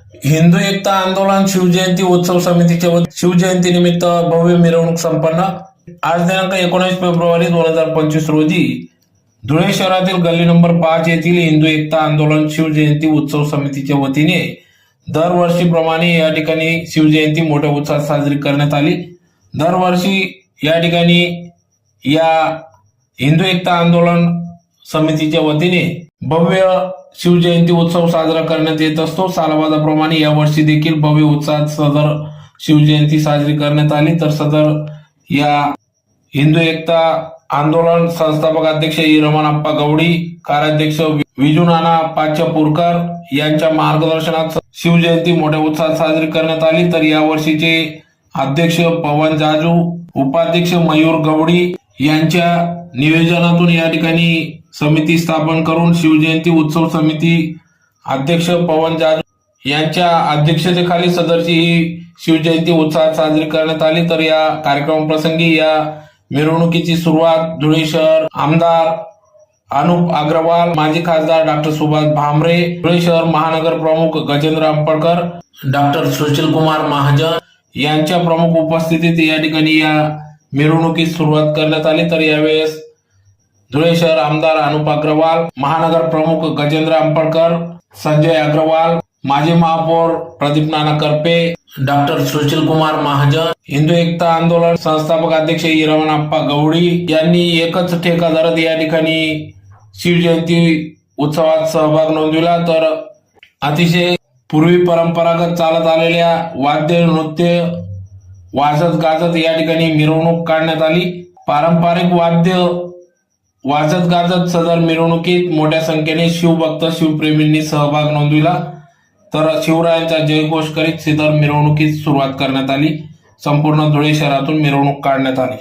हिंदू एकता आंदोलन शिवजयंती उत्सव समितीच्या शिवजयंती निमित्त भव्य मिरवणूक संपन्न। आज दिनांक 19 फेब्रुवारी 2025 रोजी धुळे शहरातील गल्ली नंबर 5 येथील हिंदू एकता आंदोलन शिवजयंती उत्सव समितीच्या वतीने दरवर्षीप्रमाणे या ठिकाणी शिवजयंती मोठ्या उत्साहात साजरी करण्यात आली। दरवर्षी या ठिकाणी या हिंदू एकता आंदोलन समितीच्या वतीने भव्य शिवजयंती उत्सव साजरा करण्यात येत असतो। सालाबादाप्रमाणे यावर्षी देखील भव्य उत्साहात सदर शिवजयंती साजरी करण्यात आली। तर सदर या हिंदू एकता आंदोलन संस्थापक अध्यक्ष रमणप्पा गवडी, कार्याध्यक्ष विजू नाना पाच्यापूरकर यांच्या मार्गदर्शनात शिवजयंती मोठ्या उत्साहात साजरी करण्यात आली। तर या वर्षीचे अध्यक्ष पवन जाजू, उपाध्यक्ष मयूर गवडी यांच्या नियोजनातून या ठिकाणी समिती स्थापन करून शिवजयंती उत्सव समिती अध्यक्ष पवन जाजू यांच्या अध्यक्षतेखाली सदरची ही शिवजयंती उत्साहात साजरी करण्यात आली। तर या कार्यक्रमाप्रसंगी या मिरवणुकीची सुरुवात धुळे शहर आमदार अनुप अग्रवाल, माजी खासदार डॉक्टर सुभाष भामरे, धुळे शहर महानगर प्रमुख गजेंद्र अंपळकर, डॉक्टर सुशील कुमार महाजन यांच्या प्रमुख उपस्थितीत या ठिकाणी या मिरवणुकीस सुरुवात करण्यात आली। तर यावेळेस धुळे शहर आमदार अनुप अग्रवाल, महानगर प्रमुख गजेंद्र अंपळकर, संजय अग्रवाल, माजी महापौर प्रदीप नाना करपे, डॉक्टर सुशील कुमार महाजन, हिंदू एकता आंदोलन संस्थापक अध्यक्ष रमणप्पा गवडी यांनी एकच ठेका धरत या ठिकाणी शिवजयंती उत्सवात सहभाग नोंदविला। तर अतिशय पूर्वी परंपरागत चालत आलेल्या वाद्य नृत्य वाजत गाजत या ठिकाणी मिरवणूक काढण्यात आली। पारंपरिक वाद्य वाजत गाजत सदर मिरवणुकीत मोठ्या संख्येने शिवभक्त शिवप्रेमींनी सहभाग नोंदविला। तर शिवरायांचा जयघोष करीत सदर मिरवणुकीत सुरुवात करण्यात आली। संपूर्ण धुळे शहरातून मिरवणूक काढण्यात आली।